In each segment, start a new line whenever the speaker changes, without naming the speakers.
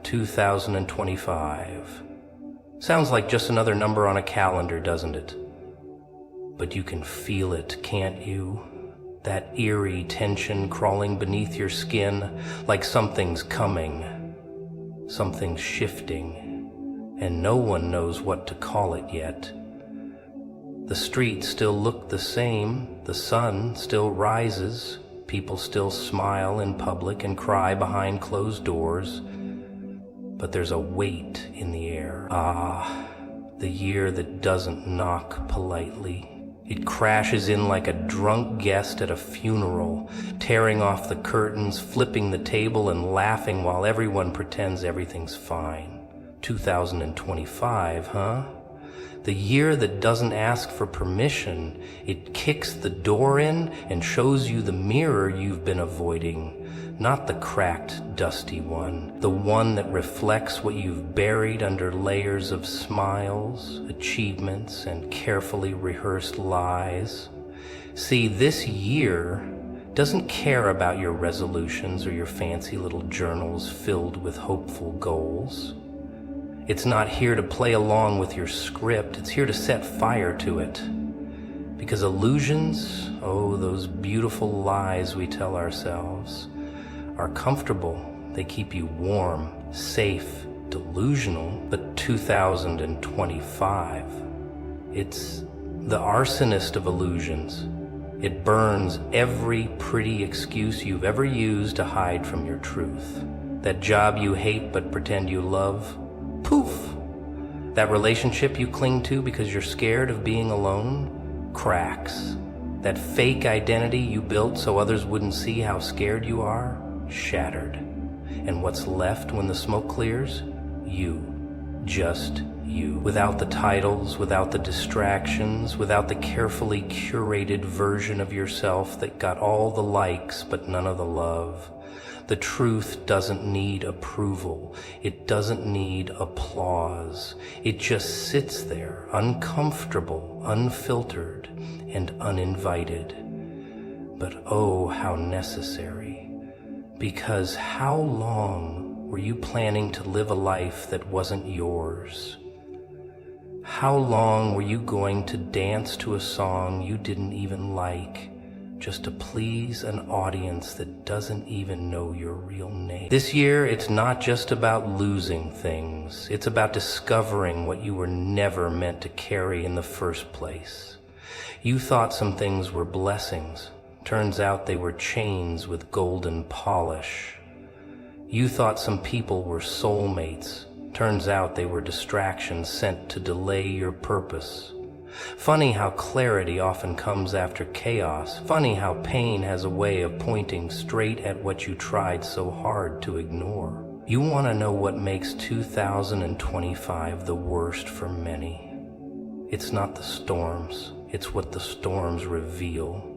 2025. Sounds like just another number on a calendar, doesn't it? But you can feel it, can't you? That eerie tension crawling beneath your skin, like something's coming, something's shifting, and no one knows what to call it yet. The streets still look the same, the sun still rises, people still smile in public and cry behind closed doors, but there's a weight in the air. Ah, the year that doesn't knock politely. It crashes in like a drunk guest at a funeral, tearing off the curtains, flipping the table, and laughing while everyone pretends everything's fine. 2025, huh? The year that doesn't ask for permission. It kicks the door in and shows you the mirror you've been avoiding. Not the cracked, dusty one. The one that reflects what you've buried under layers of smiles, achievements, and carefully rehearsed lies. See, this year doesn't care about your resolutions or your fancy little journals filled with hopeful goals. It's not here to play along with your script. It's here to set fire to it. Because illusions, oh, those beautiful lies we tell ourselves, are comfortable. They keep you warm, safe, delusional. But 2025, it's the arsonist of illusions. It burns every pretty excuse you've ever used to hide from your truth. That job you hate but pretend you love, poof. That relationship you cling to because you're scared of being alone, cracks. That fake identity you built so others wouldn't see how scared you are, shattered. And what's left when the smoke clears? You. Just you. Without the titles, without the distractions, without the carefully curated version of yourself that got all the likes but none of the love. The truth doesn't need approval. It doesn't need applause. It just sits there, uncomfortable, unfiltered, and uninvited. But oh, how necessary. Because how long were you planning to live a life that wasn't yours? How long were you going to dance to a song you didn't even like, just to please an audience that doesn't even know your real name? This year, it's not just about losing things. It's about discovering what you were never meant to carry in the first place. You thought some things were blessings. Turns out they were chains with golden polish. You thought some people were soulmates. Turns out they were distractions sent to delay your purpose. Funny how clarity often comes after chaos. Funny how pain has a way of pointing straight at what you tried so hard to ignore. You want to know what makes 2025 the worst for many? It's not the storms. It's what the storms reveal.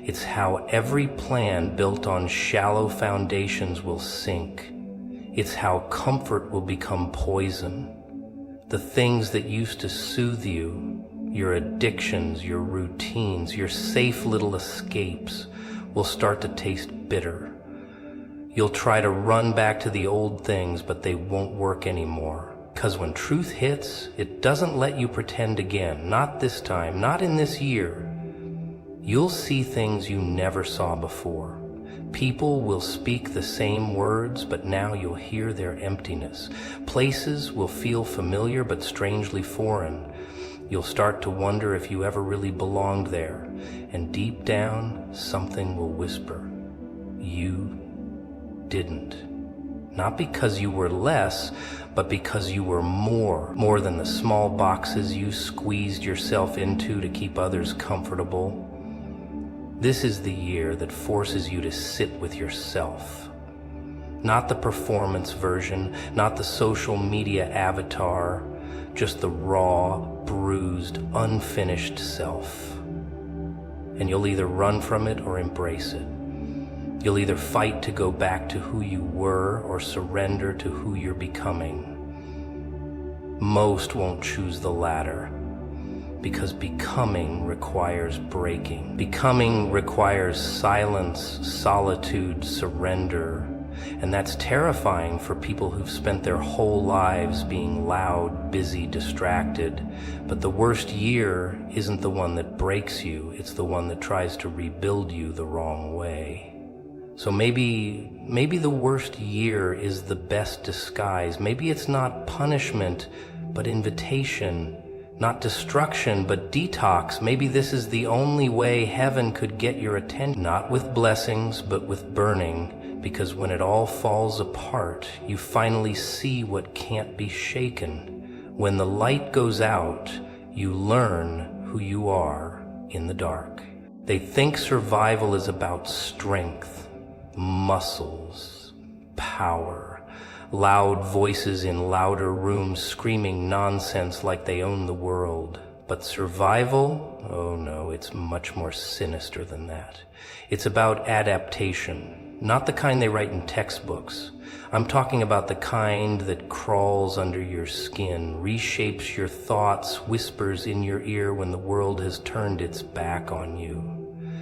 It's how every plan built on shallow foundations will sink. It's how comfort will become poison. The things that used to soothe you, your addictions, your routines, your safe little escapes, will start to taste bitter. You'll try to run back to the old things, but they won't work anymore. Because when truth hits, it doesn't let you pretend again. Not this time, not in this year. You'll see things you never saw before. People will speak the same words, but now you'll hear their emptiness. Places will feel familiar but strangely foreign. You'll start to wonder if you ever really belonged there. And deep down, something will whisper, you didn't. Not because you were less, but because you were more than the small boxes you squeezed yourself into to keep others comfortable. This is the year that forces you to sit with yourself. Not the performance version, not the social media avatar, just the raw, bruised, unfinished self. And you'll either run from it or embrace it. You'll either fight to go back to who you were or surrender to who you're becoming. Most won't choose the latter. Because becoming requires breaking. Becoming requires silence, solitude, surrender. And that's terrifying for people who've spent their whole lives being loud, busy, distracted. But the worst year isn't the one that breaks you, it's the one that tries to rebuild you the wrong way. So maybe the worst year is the best disguise. Maybe it's not punishment, but invitation. Not destruction, but detox. Maybe this is the only way heaven could get your attention. Not with blessings, but with burning. Because when it all falls apart, you finally see what can't be shaken. When the light goes out, you learn who you are in the dark. They think survival is about strength, muscles, power. Loud voices in louder rooms screaming nonsense like they own the world. But survival? Oh no, it's much more sinister than that. It's about adaptation, not the kind they write in textbooks. I'm talking about the kind that crawls under your skin, reshapes your thoughts, whispers in your ear when the world has turned its back on you.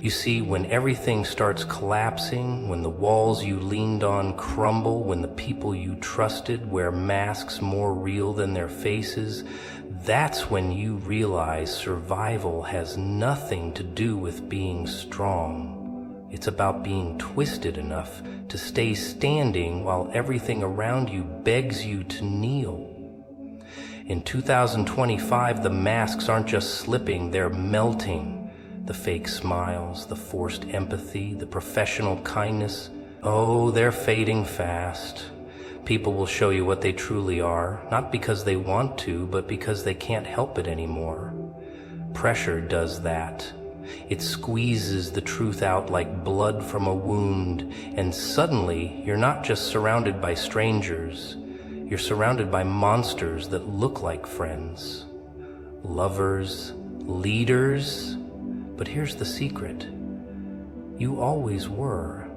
You see, when everything starts collapsing, when the walls you leaned on crumble, when the people you trusted wear masks more real than their faces, that's when you realize survival has nothing to do with being strong. It's about being twisted enough to stay standing while everything around you begs you to kneel. In 2025, the masks aren't just slipping, they're melting. The fake smiles, the forced empathy, the professional kindness, oh, they're fading fast. People will show you what they truly are, not because they want to, but because they can't help it anymore. Pressure does that. It squeezes the truth out like blood from a wound, and suddenly you're not just surrounded by strangers, you're surrounded by monsters that look like friends, lovers, leaders. But here's the secret. You always were.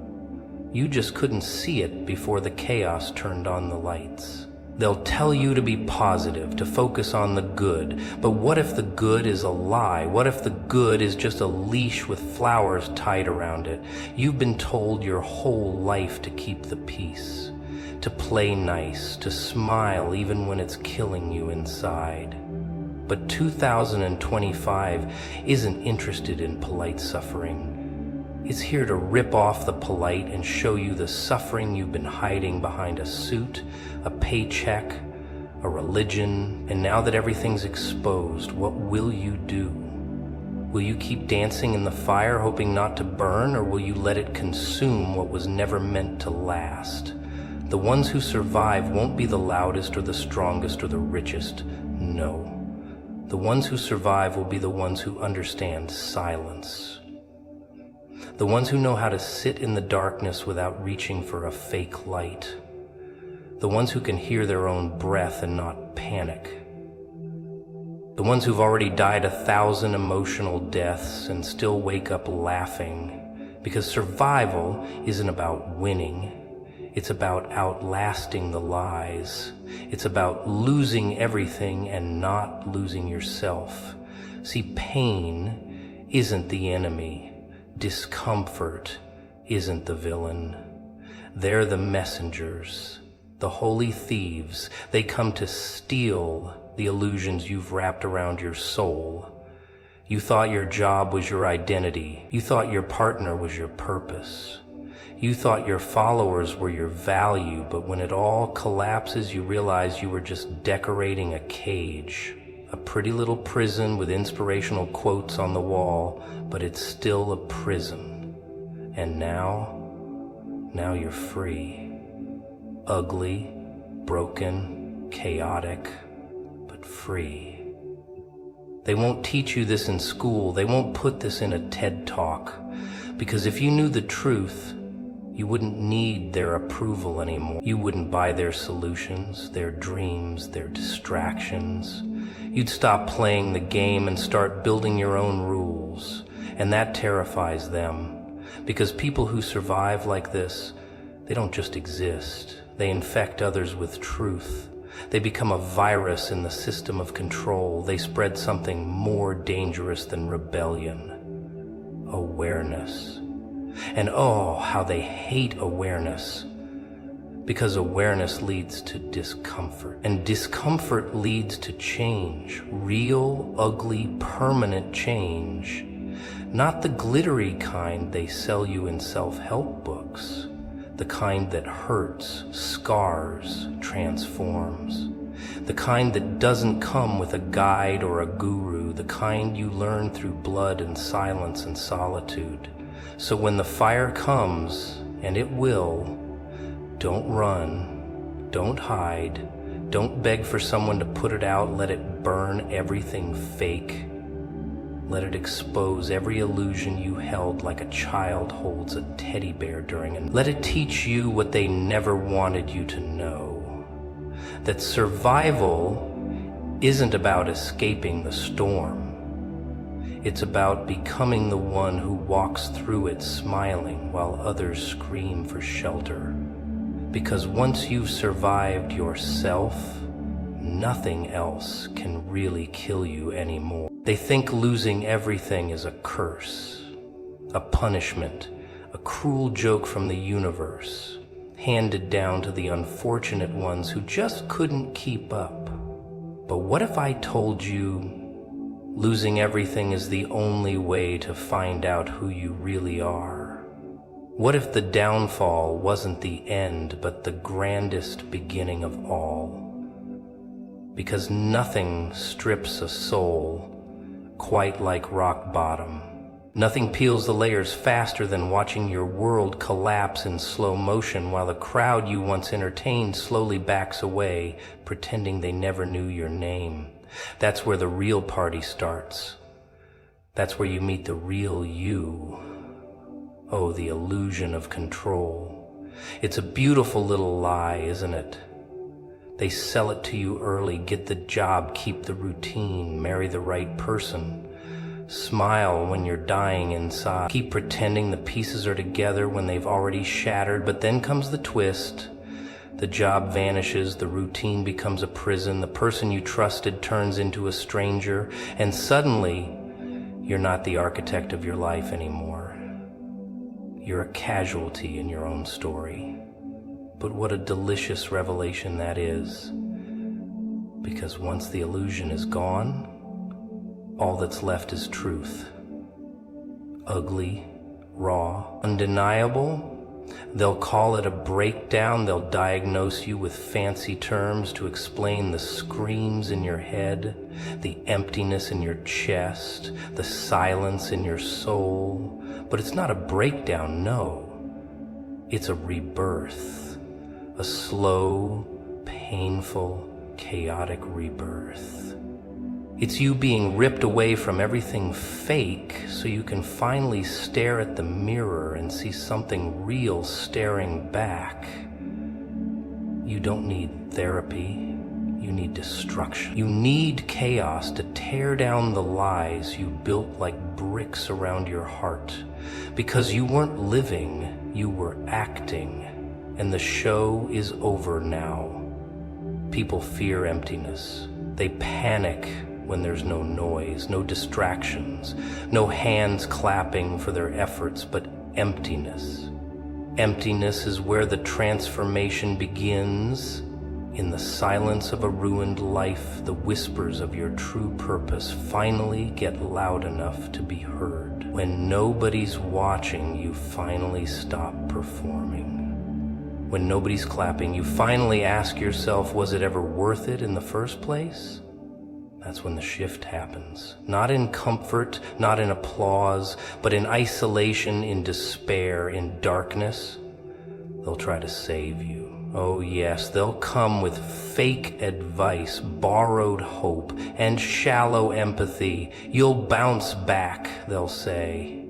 You just couldn't see it before the chaos turned on the lights. They'll tell you to be positive, to focus on the good. But what if the good is a lie? What if the good is just a leash with flowers tied around it? You've been told your whole life to keep the peace, to play nice, to smile even when it's killing you inside. But 2025 isn't interested in polite suffering. It's here to rip off the polite and show you the suffering you've been hiding behind a suit, a paycheck, a religion. And now that everything's exposed, what will you do? Will you keep dancing in the fire, hoping not to burn, or will you let it consume what was never meant to last? The ones who survive won't be the loudest or the strongest or the richest. No. The ones who survive will be the ones who understand silence. The ones who know how to sit in the darkness without reaching for a fake light. The ones who can hear their own breath and not panic. The ones who've already died 1,000 emotional deaths and still wake up laughing. Because survival isn't about winning. It's about outlasting the lies. It's about losing everything and not losing yourself. See, pain isn't the enemy. Discomfort isn't the villain. They're the messengers, the holy thieves. They come to steal the illusions you've wrapped around your soul. You thought your job was your identity. You thought your partner was your purpose. You thought your followers were your value, but when it all collapses, you realize you were just decorating a cage, a pretty little prison with inspirational quotes on the wall, but it's still a prison. And now you're free. Ugly, broken, chaotic, but free. They won't teach you this in school. They won't put this in a TED Talk. Because if you knew the truth, you wouldn't need their approval anymore. You wouldn't buy their solutions, their dreams, their distractions. You'd stop playing the game and start building your own rules. And that terrifies them. Because people who survive like this, they don't just exist. They infect others with truth. They become a virus in the system of control. They spread something more dangerous than rebellion. Awareness. And oh, how they hate awareness. Because awareness leads to discomfort, and discomfort leads to change, real, ugly, permanent change. Not the glittery kind they sell you in self-help books, the kind that hurts, scars, transforms. The kind that doesn't come with a guide or a guru, the kind you learn through blood and silence and solitude. So when the fire comes, and it will, don't run, don't hide, don't beg for someone to put it out, let it burn everything fake. Let it expose every illusion you held like a child holds a teddy bear during and let it teach you what they never wanted you to know. That survival isn't about escaping the storm. It's about becoming the one who walks through it smiling while others scream for shelter. Because once you've survived yourself, nothing else can really kill you anymore. They think losing everything is a curse, a punishment, a cruel joke from the universe, handed down to the unfortunate ones who just couldn't keep up. But what if I told you losing everything is the only way to find out who you really are? What if the downfall wasn't the end, but the grandest beginning of all? Because nothing strips a soul quite like rock bottom. Nothing peels the layers faster than watching your world collapse in slow motion while the crowd you once entertained slowly backs away, pretending they never knew your name. That's where the real party starts. That's where you meet the real you. Oh, the illusion of control. It's a beautiful little lie, isn't it? They sell it to you early. Get the job, keep the routine, marry the right person. Smile when you're dying inside. Keep pretending the pieces are together when they've already shattered, but then comes the twist. The job vanishes, the routine becomes a prison, the person you trusted turns into a stranger, and suddenly, you're not the architect of your life anymore. You're a casualty in your own story. But what a delicious revelation that is. Because once the illusion is gone, all that's left is truth. Ugly, raw, undeniable. They'll call it a breakdown. They'll diagnose you with fancy terms to explain the screams in your head, the emptiness in your chest, the silence in your soul. But it's not a breakdown, no. It's a rebirth. A slow, painful, chaotic rebirth. It's you being ripped away from everything fake so you can finally stare at the mirror and see something real staring back. You don't need therapy. You need destruction. You need chaos to tear down the lies you built like bricks around your heart. Because you weren't living, you were acting. And the show is over now. People fear emptiness. They panic when there's no noise, no distractions, no hands clapping for their efforts, but emptiness. Emptiness is where the transformation begins. In the silence of a ruined life, the whispers of your true purpose finally get loud enough to be heard. When nobody's watching, you finally stop performing. When nobody's clapping, you finally ask yourself, was it ever worth it in the first place? That's when the shift happens. Not in comfort, not in applause, but in isolation, in despair, in darkness. They'll try to save you. Oh yes, they'll come with fake advice, borrowed hope, and shallow empathy. You'll bounce back, they'll say.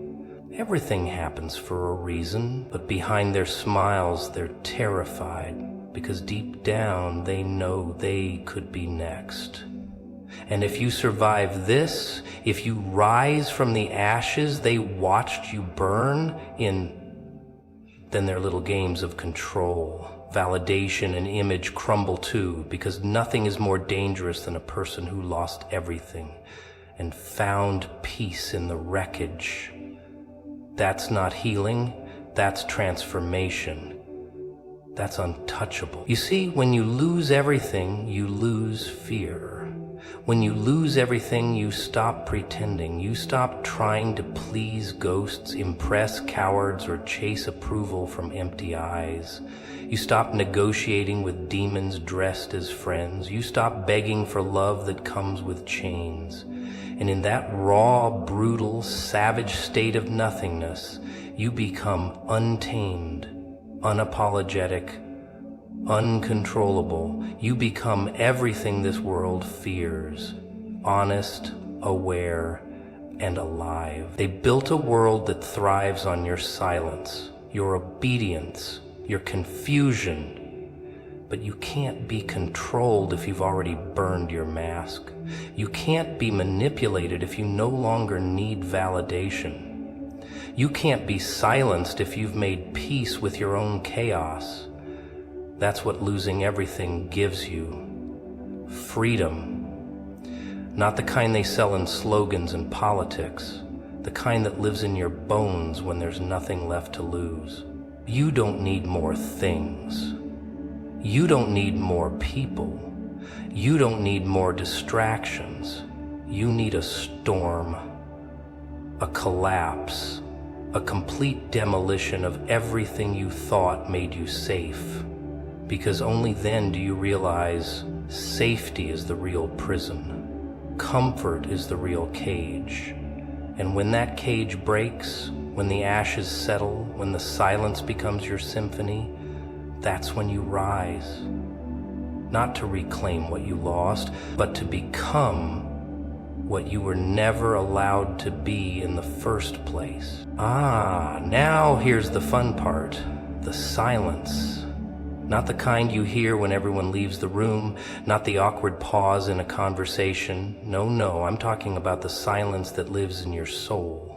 Everything happens for a reason, but behind their smiles, they're terrified, because deep down, they know they could be next. And if you survive this, if you rise from the ashes they watched you burn in, then their little games of control, validation, and image crumble too, because nothing is more dangerous than a person who lost everything and found peace in the wreckage. That's not healing, that's transformation. that's untouchable. You see, when you lose everything, you lose fear. When you lose everything, you stop pretending. You stop trying to please ghosts, impress cowards, or chase approval from empty eyes. You stop negotiating with demons dressed as friends. You stop begging for love that comes with chains. And in that raw, brutal, savage state of nothingness, you become untamed, unapologetic, uncontrollable. You become everything this world fears: honest, aware, and alive. They built a world that thrives on your silence, your obedience, your confusion. But you can't be controlled if you've already burned your mask. You can't be manipulated if you no longer need validation. You can't be silenced if you've made peace with your own chaos. That's what losing everything gives you. Freedom. Not the kind they sell in slogans and politics. The kind that lives in your bones when there's nothing left to lose. You don't need more things. You don't need more people. You don't need more distractions. You need a storm, a collapse, a complete demolition of everything you thought made you safe. Because only then do you realize safety is the real prison. Comfort is the real cage. And when that cage breaks, when the ashes settle, when the silence becomes your symphony, that's when you rise. Not to reclaim what you lost, but to become what you were never allowed to be in the first place. Now here's the fun part, the silence. Not the kind you hear when everyone leaves the room, not the awkward pause in a conversation. No, I'm talking about the silence that lives in your soul.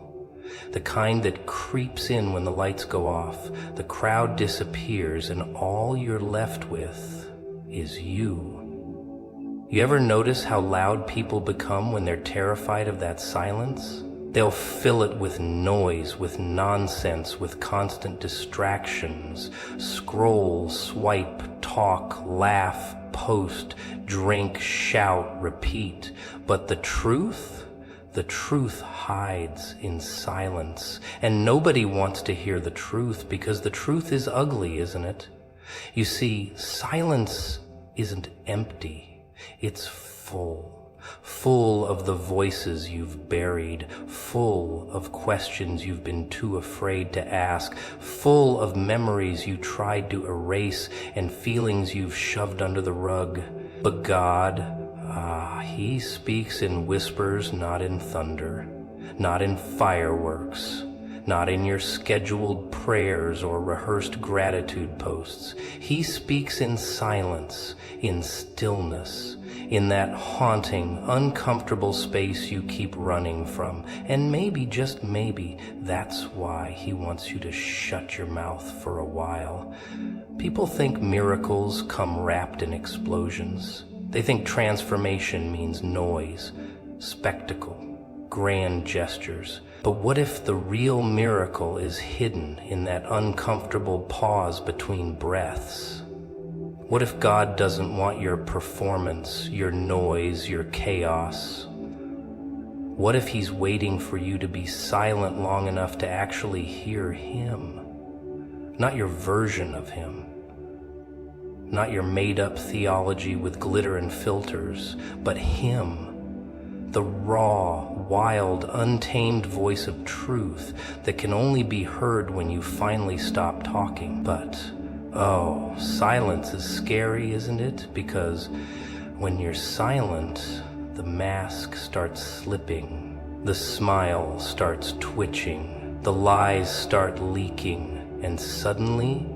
The kind that creeps in when the lights go off, the crowd disappears, and all you're left with is you. You ever notice how loud people become when they're terrified of that silence? They'll fill it with noise, with nonsense, with constant distractions. Scroll, swipe, talk, laugh, post, drink, shout, repeat. But the truth hides in silence. And nobody wants to hear the truth because the truth is ugly, isn't it? You see, silence isn't empty. It's full. Full of the voices you've buried, full of questions you've been too afraid to ask, full of memories you tried to erase and feelings you've shoved under the rug. But God, He speaks in whispers, not in thunder, not in fireworks, not in your scheduled prayers or rehearsed gratitude posts. He speaks in silence, in stillness, in that haunting, uncomfortable space you keep running from. And maybe, just maybe, that's why He wants you to shut your mouth for a while. People think miracles come wrapped in explosions. They think transformation means noise, spectacle, grand gestures. But what if the real miracle is hidden in that uncomfortable pause between breaths? What if God doesn't want your performance, your noise, your chaos? What if He's waiting for you to be silent long enough to actually hear Him? Not your version of Him. Not your made-up theology with glitter and filters, but Him. The raw, wild, untamed voice of truth that can only be heard when you finally stop talking. But silence is scary, isn't it? Because when you're silent, the mask starts slipping, the smile starts twitching, the lies start leaking, and suddenly,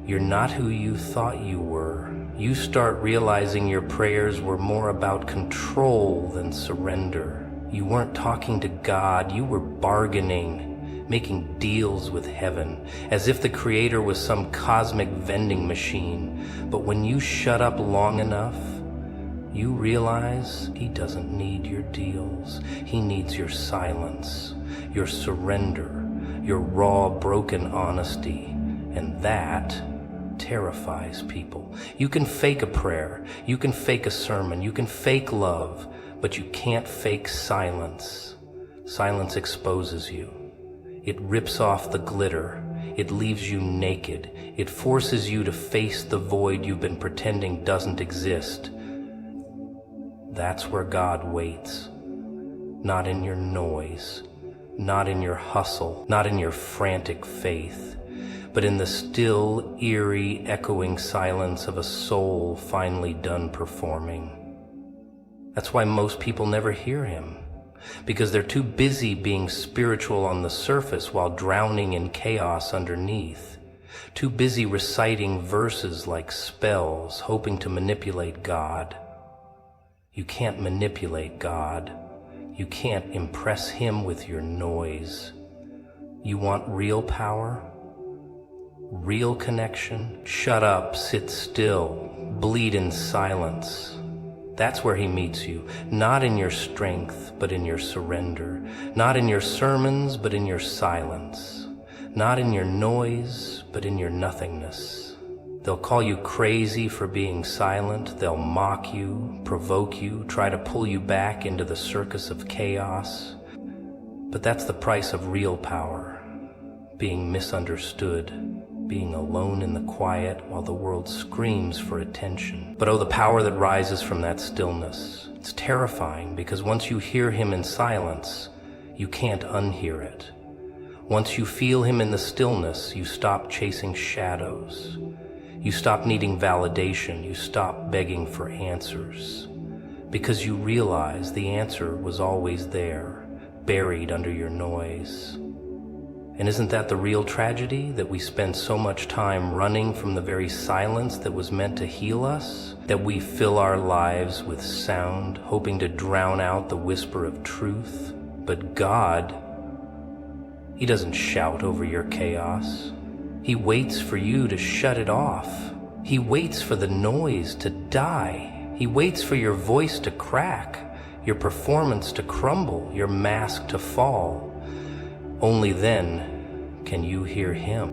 you're not who you thought you were. You start realizing your prayers were more about control than surrender. You weren't talking to God, you were bargaining, making deals with heaven, as if the Creator was some cosmic vending machine. But when you shut up long enough, you realize He doesn't need your deals. He needs your silence, your surrender, your raw, broken honesty. And that terrifies people. You can fake a prayer, you can fake a sermon, you can fake love, but you can't fake silence. Silence exposes you. It rips off the glitter. It leaves you naked. It forces you to face the void you've been pretending doesn't exist. That's where God waits. Not in your noise, not in your hustle, not in your frantic faith, but in the still, eerie, echoing silence of a soul finally done performing. That's why most people never hear him, because they're too busy being spiritual on the surface while drowning in chaos underneath, too busy reciting verses like spells, hoping to manipulate God. You can't manipulate God. You can't impress him with your noise. You want real power? Real connection? Shut up, sit still, bleed in silence. That's where he meets you, not in your strength, but in your surrender, not in your sermons, but in your silence, not in your noise, but in your nothingness. They'll call you crazy for being silent. They'll mock you, provoke you, try to pull you back into the circus of chaos. But that's the price of real power, being misunderstood, being alone in the quiet while the world screams for attention. But oh, the power that rises from that stillness. It's terrifying because once you hear him in silence, you can't unhear it. Once you feel him in the stillness, you stop chasing shadows. You stop needing validation. You stop begging for answers. Because you realize the answer was always there, buried under your noise. And isn't that the real tragedy, that we spend so much time running from the very silence that was meant to heal us, that we fill our lives with sound, hoping to drown out the whisper of truth? But God, he doesn't shout over your chaos. He waits for you to shut it off. He waits for the noise to die. He waits for your voice to crack, your performance to crumble, your mask to fall. Only then can you hear him.